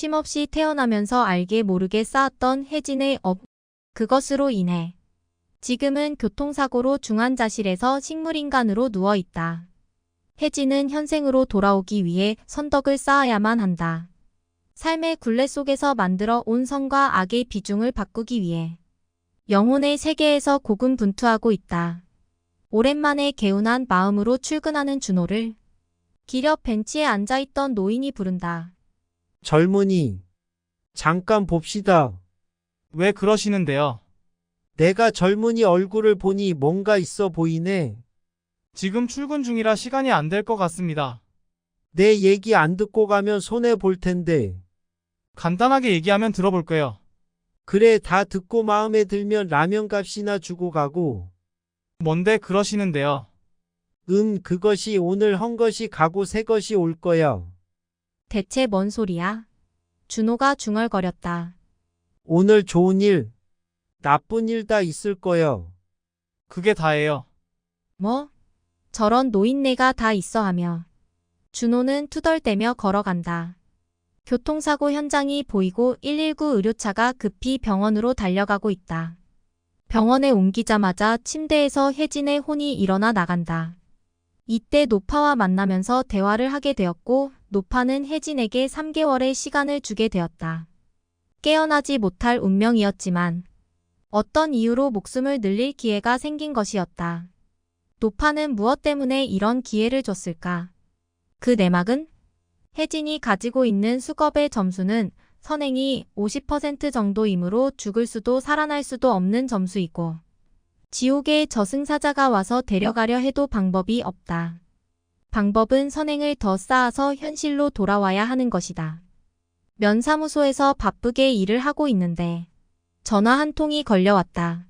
쉼없이 태어나면서 알게 모르게 쌓았던 혜진의 그것으로 인해 지금은 교통사고로 중환자실에서 식물인간으로 누워있다. 혜진은 현생으로 돌아오기 위해 선덕을 쌓아야만 한다. 삶의 굴레 속에서 만들어 온 선과 악의 비중을 바꾸기 위해 영혼의 세계에서 고군분투하고 있다. 오랜만에 개운한 마음으로 출근하는 준호를 기력 벤치에 앉아있던 노인이 부른다. 젊은이, 잠깐 봅시다. 왜 그러시는데요? 내가 젊은이 얼굴을 보니 뭔가 있어 보이네. 지금 출근 중이라 시간이 안 될 것 같습니다. 내 얘기 안 듣고 가면 손해 볼 텐데. 간단하게 얘기하면 들어볼게요. 그래, 다 듣고 마음에 들면 라면 값이나 주고 가고. 뭔데 그러시는데요? 그것이 오늘 헌 것이 가고 새 것이 올 거야. 대체 뭔 소리야? 준호가 중얼거렸다. 오늘 좋은 일, 나쁜 일 다 있을 거야. 그게 다예요. 뭐? 저런 노인네가 다 있어 하며 준호는 투덜대며 걸어간다. 교통사고 현장이 보이고 119 의료차가 급히 병원으로 달려가고 있다. 병원에 옮기자마자 침대에서 혜진의 혼이 일어나 나간다. 이때 노파와 만나면서 대화를 하게 되었고 노파는 혜진에게 3개월의 시간을 주게 되었다. 깨어나지 못할 운명이었지만 어떤 이유로 목숨을 늘릴 기회가 생긴 것이었다. 노파는 무엇 때문에 이런 기회를 줬을까? 그 내막은? 혜진이 가지고 있는 수겁의 점수는 선행이 50% 정도이므로 죽을 수도 살아날 수도 없는 점수이고 지옥의 저승사자가 와서 데려가려 해도 방법이 없다. 방법은 선행을 더 쌓아서 현실로 돌아와야 하는 것이다. 면사무소에서 바쁘게 일을 하고 있는데 전화 한 통이 걸려왔다.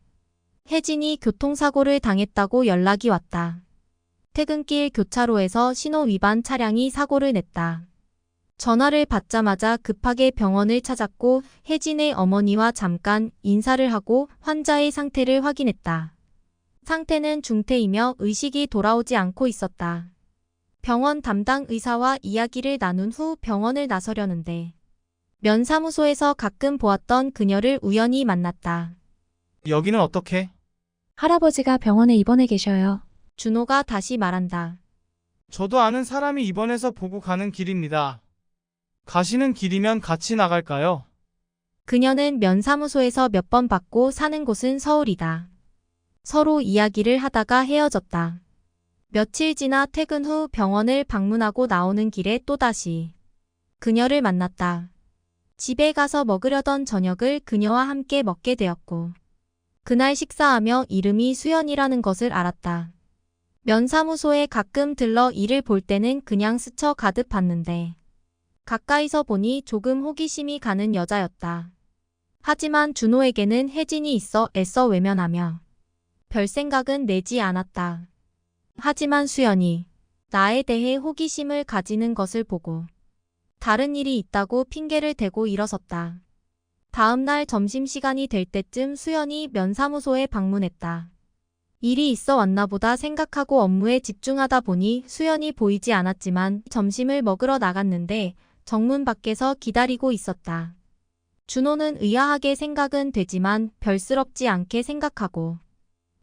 혜진이 교통사고를 당했다고 연락이 왔다. 퇴근길 교차로에서 신호 위반 차량이 사고를 냈다. 전화를 받자마자 급하게 병원을 찾았고 혜진의 어머니와 잠깐 인사를 하고 환자의 상태를 확인했다. 상태는 중태이며 의식이 돌아오지 않고 있었다. 병원 담당 의사와 이야기를 나눈 후 병원을 나서려는데 면사무소에서 가끔 보았던 그녀를 우연히 만났다. 여기는 어떻게? 할아버지가 병원에 입원해 계셔요. 준호가 다시 말한다. 저도 아는 사람이 입원해서 보고 가는 길입니다. 가시는 길이면 같이 나갈까요? 그녀는 면사무소에서 몇 번 받고 사는 곳은 서울이다. 서로 이야기를 하다가 헤어졌다. 며칠 지나 퇴근 후 병원을 방문하고 나오는 길에 또다시 그녀를 만났다. 집에 가서 먹으려던 저녁을 그녀와 함께 먹게 되었고 그날 식사하며 이름이 수연이라는 것을 알았다. 면사무소에 가끔 들러 일을 볼 때는 그냥 스쳐 가듯 봤는데 가까이서 보니 조금 호기심이 가는 여자였다. 하지만 준호에게는 혜진이 있어 애써 외면하며 별 생각은 내지 않았다. 하지만 수연이 나에 대해 호기심을 가지는 것을 보고 다른 일이 있다고 핑계를 대고 일어섰다. 다음 날 점심시간이 될 때쯤 수연이 면사무소에 방문했다. 일이 있어 왔나 보다 생각하고 업무에 집중하다 보니 수연이 보이지 않았지만 점심을 먹으러 나갔는데 정문 밖에서 기다리고 있었다. 준호는 의아하게 생각은 되지만 별스럽지 않게 생각하고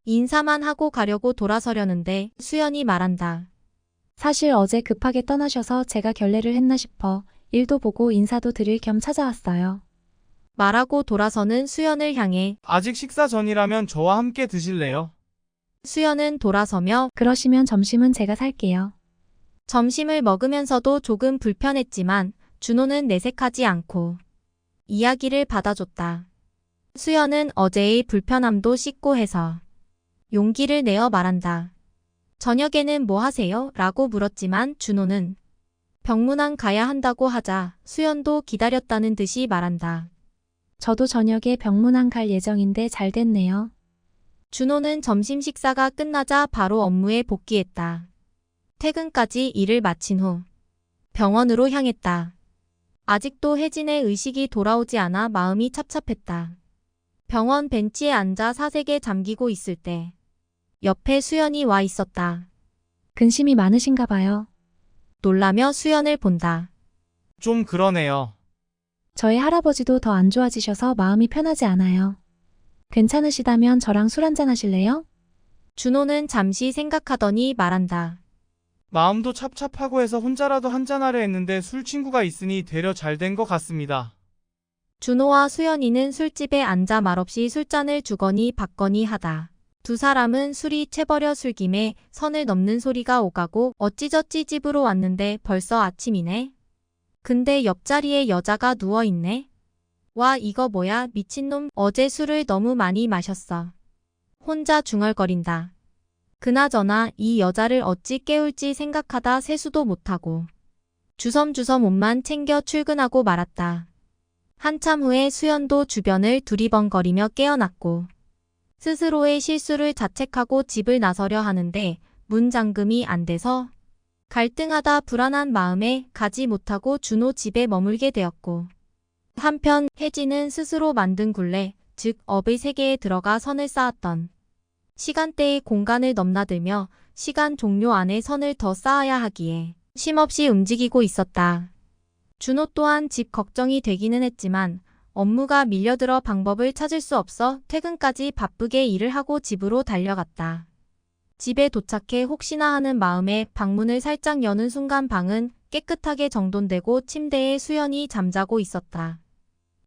인사만 하고 가려고 돌아서려는데 수연이 말한다. 사실 어제 급하게 떠나셔서 제가 결례를 했나 싶어 일도 보고 인사도 드릴 겸 찾아왔어요. 말하고 돌아서는 수연을 향해 아직 식사 전이라면 저와 함께 드실래요? 수연은 돌아서며 그러시면 점심은 제가 살게요. 점심을 먹으면서도 조금 불편했지만 준호는 내색하지 않고 이야기를 받아줬다. 수연은 어제의 불편함도 씻고 해서 용기를 내어 말한다. 저녁에는 뭐 하세요? 라고 물었지만 준호는 병문안 가야 한다고 하자 수연도 기다렸다는 듯이 말한다. 저도 저녁에 병문안 갈 예정인데 잘 됐네요. 준호는 점심 식사가 끝나자 바로 업무에 복귀했다. 퇴근까지 일을 마친 후 병원으로 향했다. 아직도 혜진의 의식이 돌아오지 않아 마음이 찹찹했다. 병원 벤치에 앉아 사색에 잠기고 있을 때 옆에 수연이 와 있었다. 근심이 많으신가 봐요. 놀라며 수연을 본다. 좀 그러네요. 저희 할아버지도 더 안 좋아지셔서 마음이 편하지 않아요. 괜찮으시다면 저랑 술 한잔 하실래요? 준호는 잠시 생각하더니 말한다. 마음도 찹찹하고 해서 혼자라도 한잔하려 했는데 술 친구가 있으니 되려 잘 된 것 같습니다. 준호와 수연이는 술집에 앉아 말없이 술잔을 주거니 받거니 하다. 두 사람은 술이 채버려 술김에 선을 넘는 소리가 오가고 어찌저찌 집으로 왔는데 벌써 아침이네. 근데 옆자리에 여자가 누워있네. 와 이거 뭐야 미친놈 어제 술을 너무 많이 마셨어. 혼자 중얼거린다. 그나저나 이 여자를 어찌 깨울지 생각하다 세수도 못하고 주섬주섬 옷만 챙겨 출근하고 말았다. 한참 후에 수연도 주변을 두리번거리며 깨어났고 스스로의 실수를 자책하고 집을 나서려 하는데 문 잠금이 안 돼서 갈등하다 불안한 마음에 가지 못하고 준호 집에 머물게 되었고 한편 혜진은 스스로 만든 굴레, 즉 업의 세계에 들어가 선을 쌓았던 시간대의 공간을 넘나들며 시간 종료 안에 선을 더 쌓아야 하기에 쉼없이 움직이고 있었다. 준호 또한 집 걱정이 되기는 했지만 업무가 밀려들어 방법을 찾을 수 없어 퇴근까지 바쁘게 일을 하고 집으로 달려갔다. 집에 도착해 혹시나 하는 마음에 방문을 살짝 여는 순간 방은 깨끗하게 정돈되고 침대에 수연이 잠자고 있었다.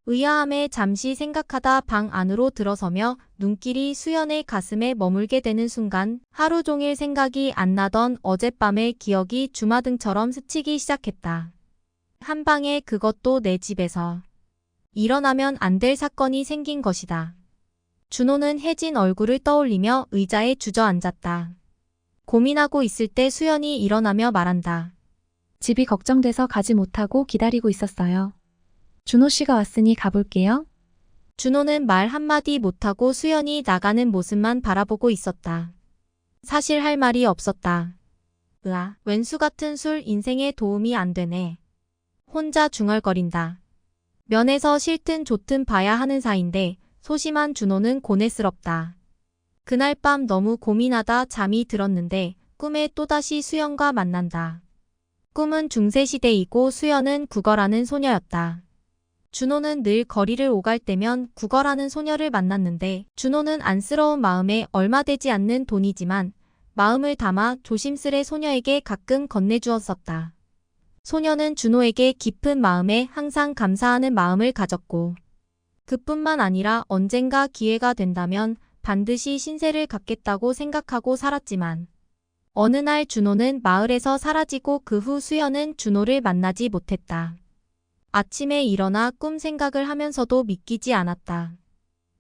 의아함에 잠시 생각하다 방 안으로 들어서며 눈길이 수연의 가슴에 머물게 되는 순간 하루 종일 생각이 안 나던 어젯밤의 기억이 주마등처럼 스치기 시작했다. 한 방에 그것도 내 집에서. 일어나면 안 될 사건이 생긴 것이다. 준호는 혜진 얼굴을 떠올리며 의자에 주저앉았다. 고민하고 있을 때 수연이 일어나며 말한다. 집이 걱정돼서 가지 못하고 기다리고 있었어요. 준호 씨가 왔으니 가볼게요. 준호는 말 한마디 못하고 수연이 나가는 모습만 바라보고 있었다. 사실 할 말이 없었다. 으아, 웬수 같은 술 인생에 도움이 안 되네. 혼자 중얼거린다. 면에서 싫든 좋든 봐야 하는 사이인데 소심한 준호는 고뇌스럽다. 그날 밤 너무 고민하다 잠이 들었는데 꿈에 또다시 수연과 만난다. 꿈은 중세시대이고 수연은 국어라는 소녀였다. 준호는 늘 거리를 오갈 때면 국어라는 소녀를 만났는데 준호는 안쓰러운 마음에 얼마 되지 않는 돈이지만 마음을 담아 조심스레 소녀에게 가끔 건네주었었다. 소녀는 준호에게 깊은 마음에 항상 감사하는 마음을 가졌고 그뿐만 아니라 언젠가 기회가 된다면 반드시 신세를 갖겠다고 생각하고 살았지만 어느 날 준호는 마을에서 사라지고 그 후 수연은 준호를 만나지 못했다. 아침에 일어나 꿈 생각을 하면서도 믿기지 않았다.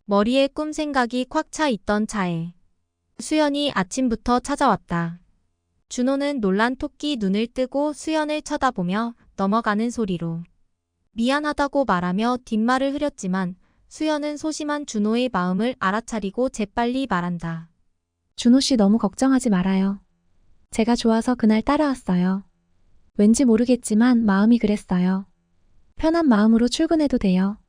머리에 꿈 생각이 꽉 차 있던 차에 수연이 아침부터 찾아왔다. 준호는 놀란 토끼 눈을 뜨고 수연을 쳐다보며 넘어가는 소리로 미안하다고 말하며 뒷말을 흐렸지만 수연은 소심한 준호의 마음을 알아차리고 재빨리 말한다. 준호 씨 너무 걱정하지 말아요. 제가 좋아서 그날 따라왔어요. 왠지 모르겠지만 마음이 그랬어요. 편한 마음으로 출근해도 돼요.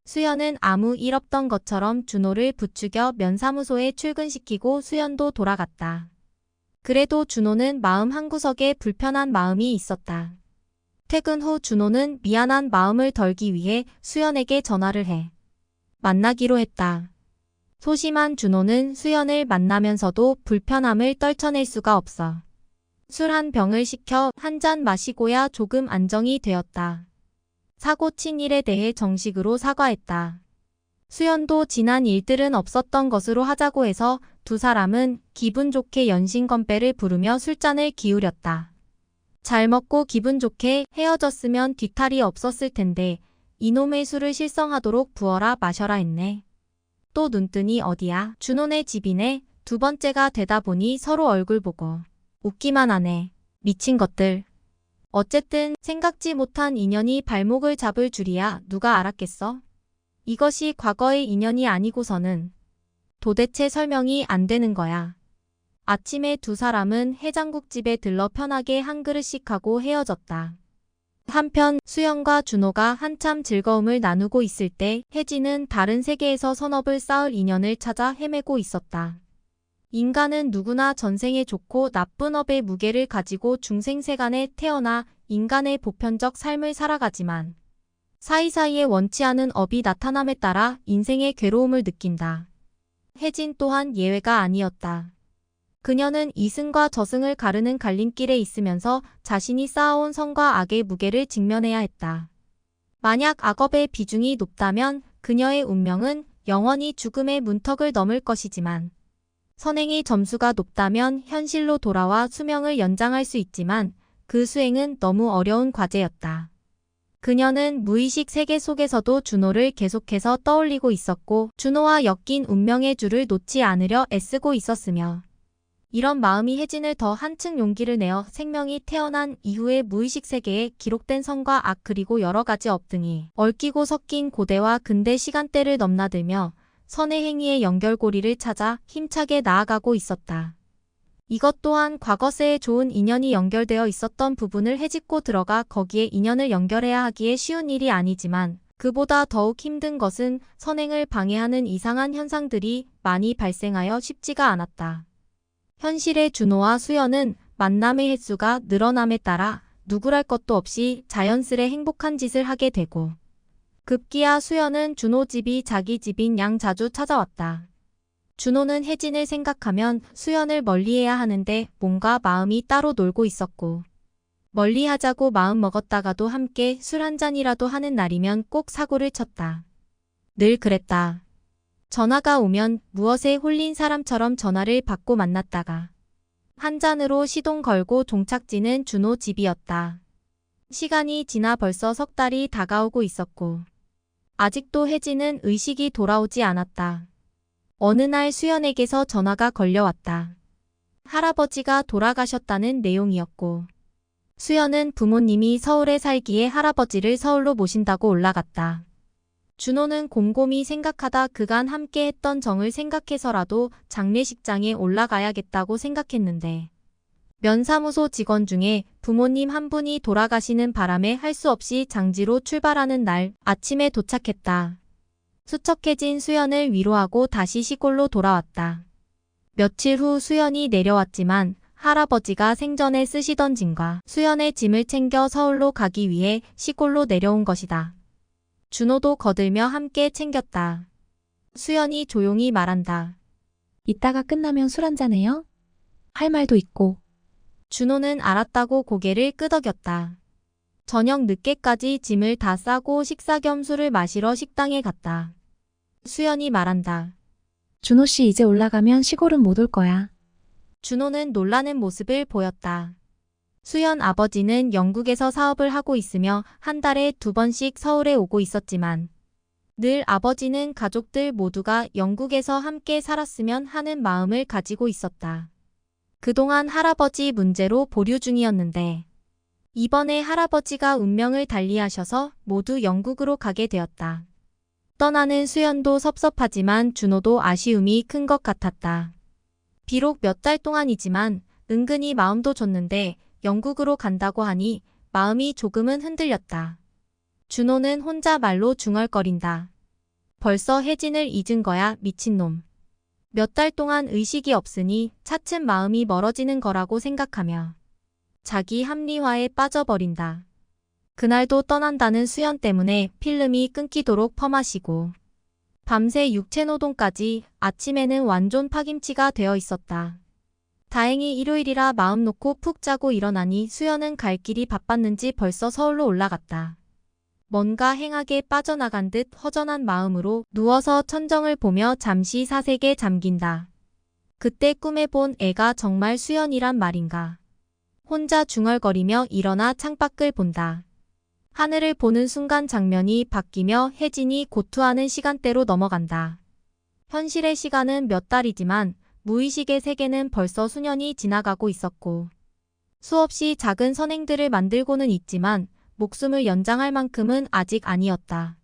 수연은 아무 일 없던 것처럼 준호를 부추겨 면사무소에 출근시키고 수연도 돌아갔다. 그래도 준호는 마음 한구석에 불편한 마음이 있었다. 퇴근 후 준호는 미안한 마음을 덜기 위해 수연에게 전화를 해 만나기로 했다. 소심한 준호는 수연을 만나면서도 불편함을 떨쳐낼 수가 없어. 술 한 병을 시켜 한 잔 마시고야 조금 안정이 되었다. 사고 친 일에 대해 정식으로 사과했다. 수연도 지난 일들은 없었던 것으로 하자고 해서 두 사람은 기분 좋게 연신 건배를 부르며 술잔을 기울였다. 잘 먹고 기분 좋게 헤어졌으면 뒤탈이 없었을 텐데 이놈의 술을 실성하도록 부어라 마셔라 했네. 또 눈뜨니 어디야? 준호네 집이네. 두 번째가 되다 보니 서로 얼굴 보고 웃기만 하네. 미친 것들. 어쨌든 생각지 못한 인연이 발목을 잡을 줄이야 누가 알았겠어? 이것이 과거의 인연이 아니고서는 도대체 설명이 안 되는 거야. 아침에 두 사람은 해장국집에 들러 편하게 한 그릇씩 하고 헤어졌다. 한편 수연과 준호가 한참 즐거움을 나누고 있을 때 혜진은 다른 세계에서 선업을 쌓을 인연을 찾아 헤매고 있었다. 인간은 누구나 전생에 좋고 나쁜 업의 무게를 가지고 중생세간에 태어나 인간의 보편적 삶을 살아가지만 사이사이에 원치 않은 업이 나타남에 따라 인생의 괴로움을 느낀다. 혜진 또한 예외가 아니었다. 그녀는 이승과 저승을 가르는 갈림길에 있으면서 자신이 쌓아온 선과 악의 무게를 직면해야 했다. 만약 악업의 비중이 높다면 그녀의 운명은 영원히 죽음의 문턱을 넘을 것이지만 선행의 점수가 높다면 현실로 돌아와 수명을 연장할 수 있지만 그 수행은 너무 어려운 과제였다. 그녀는 무의식 세계 속에서도 준호를 계속해서 떠올리고 있었고 준호와 엮인 운명의 줄을 놓지 않으려 애쓰고 있었으며 이런 마음이 혜진을 더 한층 용기를 내어 생명이 태어난 이후의 무의식 세계에 기록된 선과 악 그리고 여러 가지 업 등이 얽히고 섞인 고대와 근대 시간대를 넘나들며 선의 행위의 연결고리를 찾아 힘차게 나아가고 있었다. 이것 또한 과거세에 좋은 인연이 연결되어 있었던 부분을 헤집고 들어가 거기에 인연을 연결해야 하기에 쉬운 일이 아니지만 그보다 더욱 힘든 것은 선행을 방해하는 이상한 현상들이 많이 발생하여 쉽지가 않았다. 현실의 준호와 수연은 만남의 횟수가 늘어남에 따라 누구랄 것도 없이 자연스레 행복한 짓을 하게 되고 급기야 수연은 준호 집이 자기 집인 양 자주 찾아왔다. 준호는 혜진을 생각하면 수연을 멀리해야 하는데 뭔가 마음이 따로 놀고 있었고 멀리하자고 마음 먹었다가도 함께 술 한 잔이라도 하는 날이면 꼭 사고를 쳤다. 늘 그랬다. 전화가 오면 무엇에 홀린 사람처럼 전화를 받고 만났다가 한 잔으로 시동 걸고 종착지는 준호 집이었다. 시간이 지나 벌써 석 달이 다가오고 있었고 아직도 혜진은 의식이 돌아오지 않았다. 어느 날 수연에게서 전화가 걸려왔다. 할아버지가 돌아가셨다는 내용이었고 수연은 부모님이 서울에 살기에 할아버지를 서울로 모신다고 올라갔다. 준호는 곰곰이 생각하다 그간 함께 했던 정을 생각해서라도 장례식장에 올라가야겠다고 생각했는데 면사무소 직원 중에 부모님 한 분이 돌아가시는 바람에 할 수 없이 장지로 출발하는 날 아침에 도착했다. 수척해진 수연을 위로하고 다시 시골로 돌아왔다. 며칠 후 수연이 내려왔지만 할아버지가 생전에 쓰시던 짐과 수연의 짐을 챙겨 서울로 가기 위해 시골로 내려온 것이다. 준호도 거들며 함께 챙겼다. 수연이 조용히 말한다. 이따가 끝나면 술 한잔해요? 할 말도 있고. 준호는 알았다고 고개를 끄덕였다. 저녁 늦게까지 짐을 다 싸고 식사 겸 술을 마시러 식당에 갔다. 수연이 말한다. 준호 씨 이제 올라가면 시골은 못 올 거야. 준호는 놀라는 모습을 보였다. 수연 아버지는 영국에서 사업을 하고 있으며 한 달에 2번씩 서울에 오고 있었지만 늘 아버지는 가족들 모두가 영국에서 함께 살았으면 하는 마음을 가지고 있었다. 그동안 할아버지 문제로 보류 중이었는데 이번에 할아버지가 운명을 달리하셔서 모두 영국으로 가게 되었다. 떠나는 수연도 섭섭하지만 준호도 아쉬움이 큰 것 같았다. 비록 몇 달 동안이지만 은근히 마음도 줬는데 영국으로 간다고 하니 마음이 조금은 흔들렸다. 준호는 혼자 말로 중얼거린다. 벌써 혜진을 잊은 거야, 미친놈. 몇 달 동안 의식이 없으니 차츰 마음이 멀어지는 거라고 생각하며 자기 합리화에 빠져버린다. 그날도 떠난다는 수연 때문에 필름이 끊기도록 퍼마시고 밤새 육체노동까지 아침에는 완전 파김치가 되어 있었다. 다행히 일요일이라 마음 놓고 푹 자고 일어나니 수연은 갈 길이 바빴는지 벌써 서울로 올라갔다. 뭔가 행하게 빠져나간 듯 허전한 마음으로 누워서 천정을 보며 잠시 사색에 잠긴다. 그때 꿈에 본 애가 정말 수연이란 말인가. 혼자 중얼거리며 일어나 창밖을 본다. 하늘을 보는 순간 장면이 바뀌며 혜진이 고투하는 시간대로 넘어간다. 현실의 시간은 몇 달이지만 무의식의 세계는 벌써 수년이 지나가고 있었고 수없이 작은 선행들을 만들고는 있지만 목숨을 연장할 만큼은 아직 아니었다.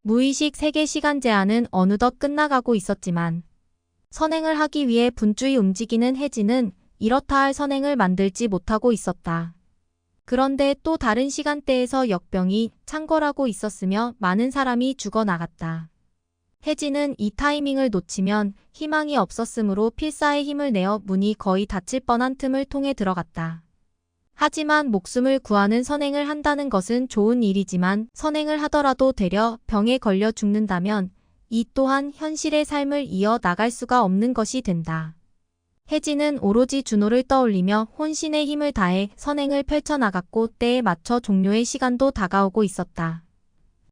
무의식 세계 시간 제한은 어느덧 끝나가고 있었지만 선행을 하기 위해 분주히 움직이는 혜진은 이렇다 할 선행을 만들지 못하고 있었다. 그런데 또 다른 시간대에서 역병이 창궐하고 있었으며 많은 사람이 죽어나갔다. 혜진은 이 타이밍을 놓치면 희망이 없었으므로 필사의 힘을 내어 문이 거의 닫힐 뻔한 틈을 통해 들어갔다. 하지만 목숨을 구하는 선행을 한다는 것은 좋은 일이지만 선행을 하더라도 되려 병에 걸려 죽는다면 이 또한 현실의 삶을 이어 나갈 수가 없는 것이 된다. 혜진은 오로지 준호를 떠올리며 혼신의 힘을 다해 선행을 펼쳐나갔고 때에 맞춰 종료의 시간도 다가오고 있었다.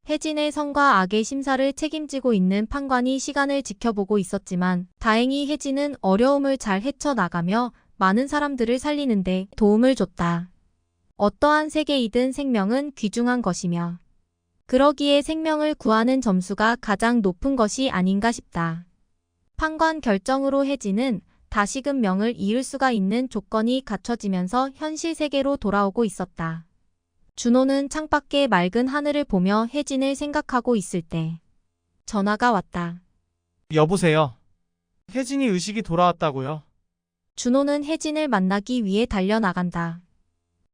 혜진의 선과 악의 심사를 책임지고 있는 판관이 시간을 지켜보고 있었지만 다행히 혜진은 어려움을 잘 헤쳐나가며 많은 사람들을 살리는데 도움을 줬다. 어떠한 세계이든 생명은 귀중한 것이며 그러기에 생명을 구하는 점수가 가장 높은 것이 아닌가 싶다. 판관 결정으로 혜진은 다시금 명을 이을 수가 있는 조건이 갖춰지면서 현실 세계로 돌아오고 있었다. 준호는 창밖의 맑은 하늘을 보며 혜진을 생각하고 있을 때 전화가 왔다. 여보세요. 혜진이 의식이 돌아왔다고요? 준호는 혜진을 만나기 위해 달려나간다.